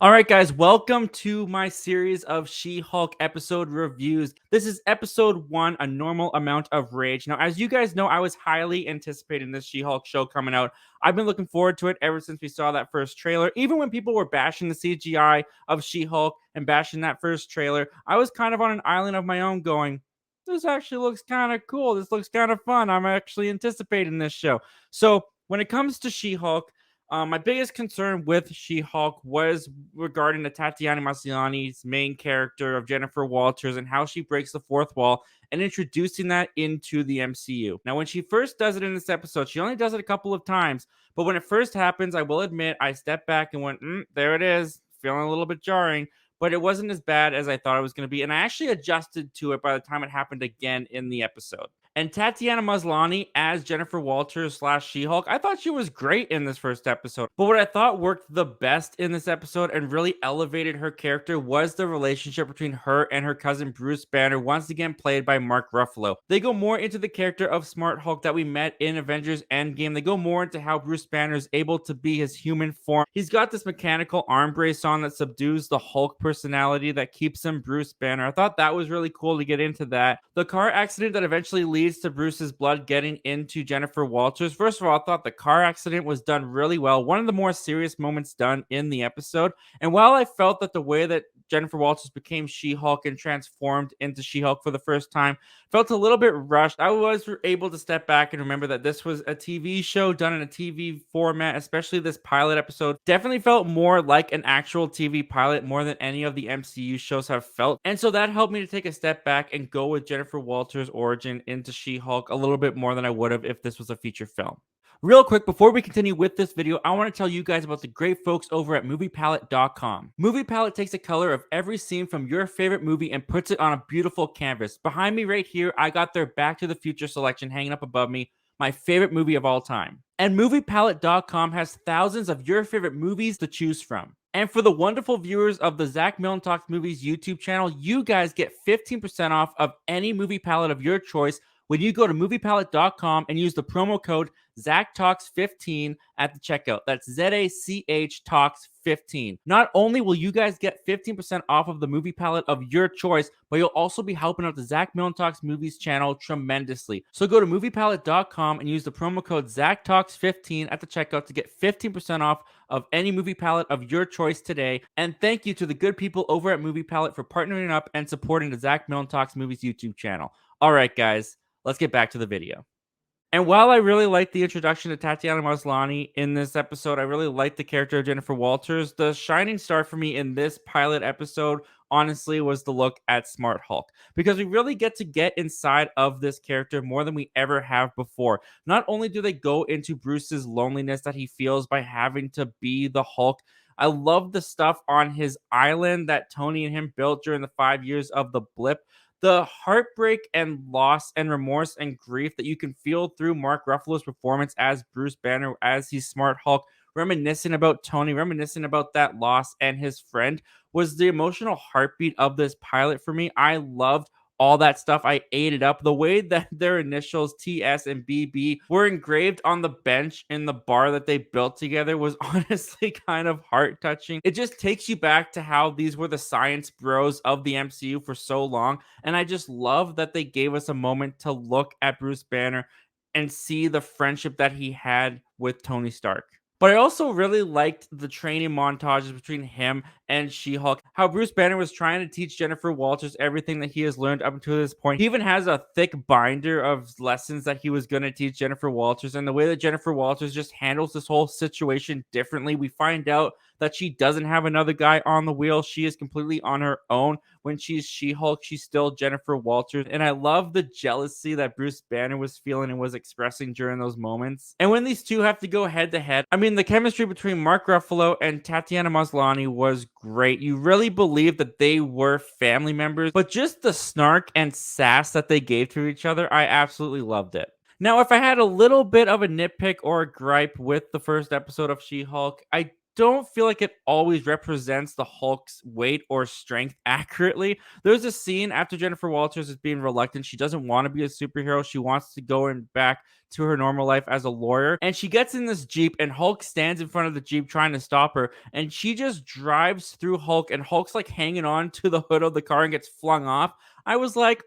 All right, guys, welcome to my series of She-Hulk episode reviews. This is episode 1, A Normal Amount of Rage. Now, as you guys know, I was highly anticipating this She-Hulk show coming out. I've been looking forward to it ever since we saw that first trailer. Even when people were bashing the CGI of She-Hulk and bashing that first trailer, I was kind of on an island of my own going, this actually looks kind of cool. This looks kind of fun. I'm actually anticipating this show. So, when it comes to She-Hulk, my biggest concern with She-Hulk was regarding the Tatiana Maslany's main character of Jennifer Walters and how she breaks the fourth wall and introducing that into the MCU. Now, when she first does it in this episode, she only does it a couple of times, but when it first happens, I will admit I stepped back and went, there it is, feeling a little bit jarring. But it wasn't as bad as I thought it was going to be. And I actually adjusted to it by the time it happened again in the episode. And Tatiana Maslany as Jennifer Walters slash She-Hulk, I thought she was great in this first episode. But what I thought worked the best in this episode and really elevated her character was the relationship between her and her cousin Bruce Banner, once again played by Mark Ruffalo. They go more into the character of Smart Hulk that we met in Avengers Endgame. They go more into how Bruce Banner is able to be his human form. He's got this mechanical arm brace on that subdues the Hulk personality that keeps him Bruce Banner. I thought that was really cool to get into that. The car accident that eventually leads to Bruce's blood getting into Jennifer Walters. First of all, I thought the car accident was done really well. One of the more serious moments done in the episode. And while I felt that the way that Jennifer Walters became She-Hulk and transformed into She-Hulk for the first time felt a little bit rushed, I was able to step back and remember that this was a TV show done in a TV format, especially this pilot episode. Definitely felt more like an actual TV pilot more than any of the MCU shows have felt. And so that helped me to take a step back and go with Jennifer Walters' origin into She-Hulk a little bit more than I would have if this was a feature film. Real quick, before we continue with this video, I want to tell you guys about the great folks over at MoviePalette.com. MoviePalette takes a color of every scene from your favorite movie and puts it on a beautiful canvas. Behind me right here, I got their Back to the Future selection hanging up above me, my favorite movie of all time. And MoviePalette.com has thousands of your favorite movies to choose from. And for the wonderful viewers of the Zach Millen Talks Movies YouTube channel, you guys get 15% off of any movie palette of your choice when you go to MoviePalette.com and use the promo code ZachTalks15 at the checkout. That's ZACH Talks15. Not only will you guys get 15% off of the movie palette of your choice, but you'll also be helping out the Zach Millen Talks Movies channel tremendously. So go to MoviePalette.com and use the promo code ZachTalks15 at the checkout to get 15% off of any movie palette of your choice today. And thank you to the good people over at Movie Palette for partnering up and supporting the Zach Millen Talks Movies YouTube channel. All right, guys, let's get back to the video. And while I really like the introduction to Tatiana Maslany in this episode, I really like the character of Jennifer Walters. The shining star for me in this pilot episode, honestly, was the look at Smart Hulk, because we really get to get inside of this character more than we ever have before. Not only do they go into Bruce's loneliness that he feels by having to be the Hulk, I love the stuff on his island that Tony and him built during the 5 years of the blip. The heartbreak and loss and remorse and grief that you can feel through Mark Ruffalo's performance as Bruce Banner, as he's Smart Hulk, reminiscing about Tony, reminiscing about that loss and his friend, was the emotional heartbeat of this pilot for me. I loved all that stuff. I ate it up. The way that their initials TS and BB were engraved on the bench in the bar that they built together was honestly kind of heart touching. It just takes you back to how these were the science bros of the MCU for so long. And I just love that they gave us a moment to look at Bruce Banner and see the friendship that he had with Tony Stark. But I also really liked the training montages between him and She-Hulk. How Bruce Banner was trying to teach Jennifer Walters everything that he has learned up until this point. He even has a thick binder of lessons that he was going to teach Jennifer Walters. And the way that Jennifer Walters just handles this whole situation differently, we find out that she doesn't have another guy on the wheel. She is completely on her own. When she's She-Hulk, she's still Jennifer Walters. And I love the jealousy that Bruce Banner was feeling and was expressing during those moments. And when these two have to go head to head, I mean, the chemistry between Mark Ruffalo and Tatiana Maslany was great. You really believe that they were family members, but just the snark and sass that they gave to each other, I absolutely loved it. Now, if I had a little bit of a nitpick or a gripe with the first episode of She-Hulk, I don't feel like it always represents the Hulk's weight or strength accurately. There's a scene after Jennifer Walters is being reluctant. She doesn't want to be a superhero. She wants to go and back to her normal life as a lawyer. And she gets in this Jeep, and Hulk stands in front of the Jeep trying to stop her. And she just drives through Hulk, and Hulk's like hanging on to the hood of the car and gets flung off. I was like,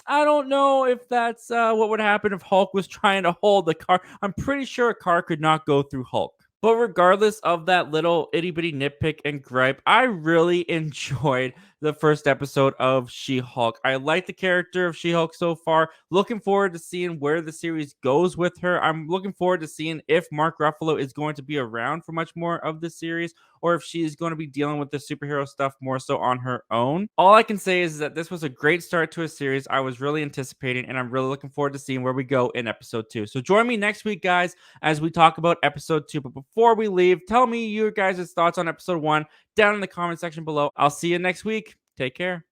I don't know if that's what would happen if Hulk was trying to hold the car. I'm pretty sure a car could not go through Hulk. But regardless of that little itty bitty nitpick and gripe, I really enjoyed the first episode of She Hulk. I like the character of She Hulk so far. Looking forward to seeing where the series goes with her. I'm looking forward to seeing if Mark Ruffalo is going to be around for much more of the series, or if she is going to be dealing with the superhero stuff more so on her own. All I can say is that this was a great start to a series I was really anticipating, and I'm really looking forward to seeing where we go in episode 2. So join me next week, guys, as we talk about episode 2. But before we leave, tell me your guys' thoughts on episode 1 down in the comment section below. I'll see you next week. Take care.